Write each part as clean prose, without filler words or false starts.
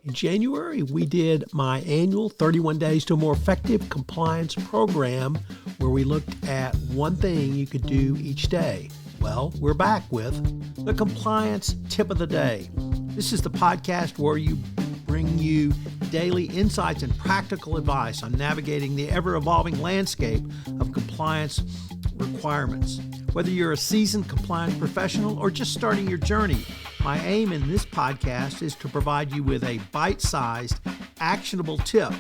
In January, we did my annual 31 Days to a More Effective Compliance program where we looked at one thing you could do each day. Well, we're back with the Compliance Tip of the Day. This is the podcast where we bring you daily insights and practical advice on navigating the ever-evolving landscape of compliance requirements. Whether you're a seasoned compliance professional or just starting your journey, my aim in this podcast is to provide you with a bite-sized, actionable tip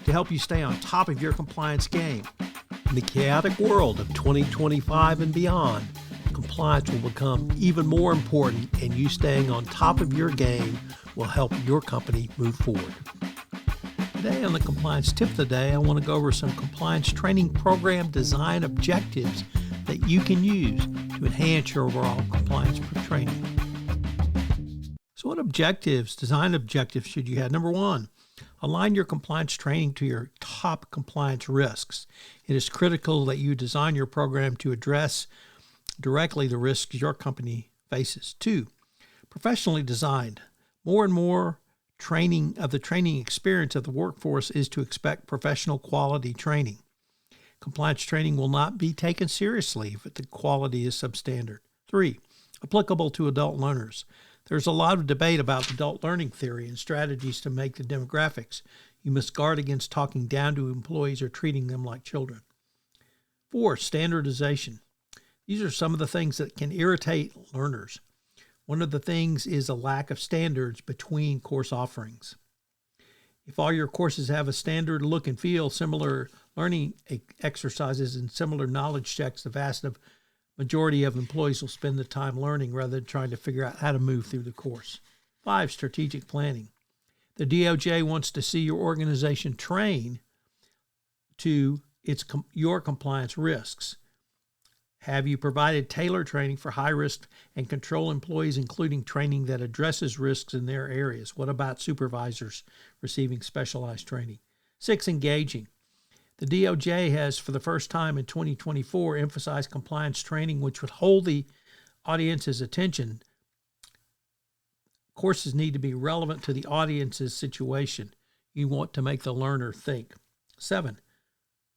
to help you stay on top of your compliance game. In the chaotic world of 2025 and beyond, compliance will become even more important, and you staying on top of your game will help your company move forward. Today on the Compliance Tip of the Day, I want to go over some compliance training program design objectives that you can use to enhance your overall compliance training. So what design objectives should you have? Number one, align your compliance training to your top compliance risks. It is critical that you design your program to address directly the risks your company faces. Two, professionally designed. More and more training experience of the workforce is to expect professional quality training. Compliance training will not be taken seriously if the quality is substandard. Three, applicable to adult learners. There's a lot of debate about adult learning theory and strategies to make the demographics. You must guard against talking down to employees or treating them like children. Four, standardization. These are some of the things that can irritate learners. One of the things is a lack of standards between course offerings. If all your courses have a standard look and feel, similar learning exercises and similar knowledge checks, the vast majority of employees will spend the time learning rather than trying to figure out how to move through the course. Five, strategic planning. The DOJ wants to see your organization train to your compliance risks. Have you provided tailored training for high-risk and control employees, including training that addresses risks in their areas? What about supervisors receiving specialized training? Six, engaging. The DOJ has, for the first time in 2024, emphasized compliance training, which would hold the audience's attention. Courses need to be relevant to the audience's situation. You want to make the learner think. Seven,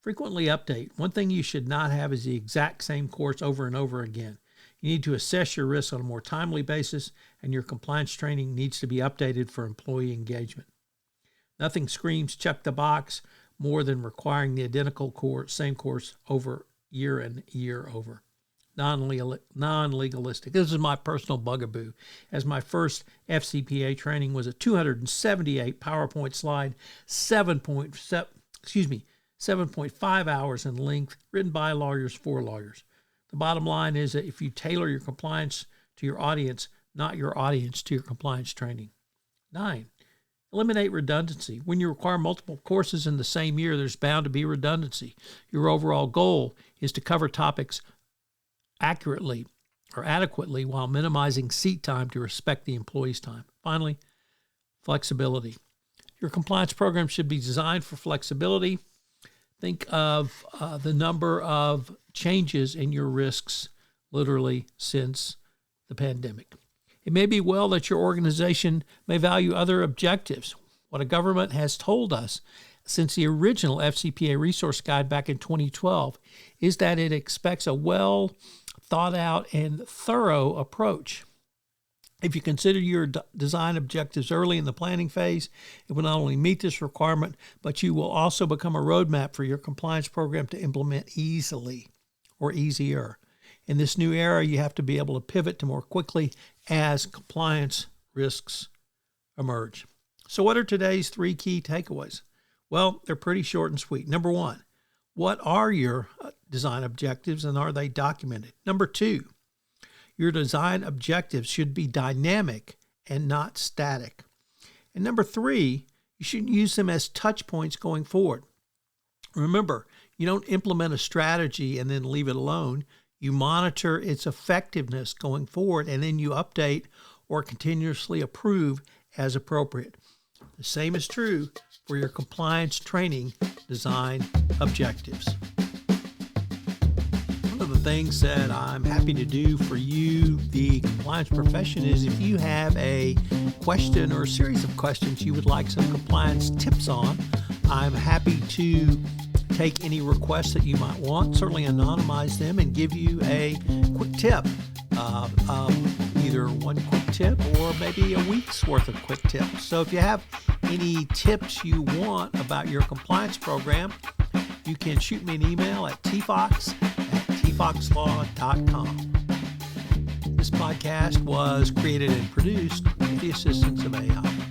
frequently update. One thing you should not have is the exact same course over and over again. You need to assess your risks on a more timely basis, and your compliance training needs to be updated for employee engagement. Nothing screams check the box more than requiring the identical same course over year and year over. Non-legalistic. This is my personal bugaboo, as my first FCPA training was a 278 PowerPoint slide, 7.5 hours in length, written by lawyers for lawyers. The bottom line is that if you tailor your compliance to your audience, not your audience to your compliance training. 9, eliminate redundancy. When you require multiple courses in the same year, there's bound to be redundancy. Your overall goal is to cover topics accurately or adequately while minimizing seat time to respect the employee's time. Finally, flexibility. Your compliance program should be designed for flexibility. Think of the number of changes in your risks literally since the pandemic. It may be well that your organization may value other objectives. What a government has told us since the original FCPA resource guide back in 2012 is that it expects a well thought out and thorough approach. If you consider your design objectives early in the planning phase, it will not only meet this requirement, but you will also become a roadmap for your compliance program to implement easily or easier. In this new era, you have to be able to pivot to more quickly as compliance risks emerge. So what are today's 3 key takeaways? Well, they're pretty short and sweet. Number 1, what are your design objectives and are they documented? Number 2, your design objectives should be dynamic and not static. And number 3, you should use them as touch points going forward. Remember, you don't implement a strategy and then leave it alone. You monitor its effectiveness going forward, and then you update or continuously approve as appropriate. The same is true for your compliance training design objectives. One of of the things that I'm happy to do for you, the compliance profession, is if you have a question or a series of questions you would like some compliance tips on, I'm happy to take any requests that you might want, certainly anonymize them, and give you a quick tip. Either one quick tip or maybe a week's worth of quick tips. So if you have any tips you want about your compliance program, you can shoot me an email at tfox@tfoxlaw.com. This podcast was created and produced with the assistance of AI.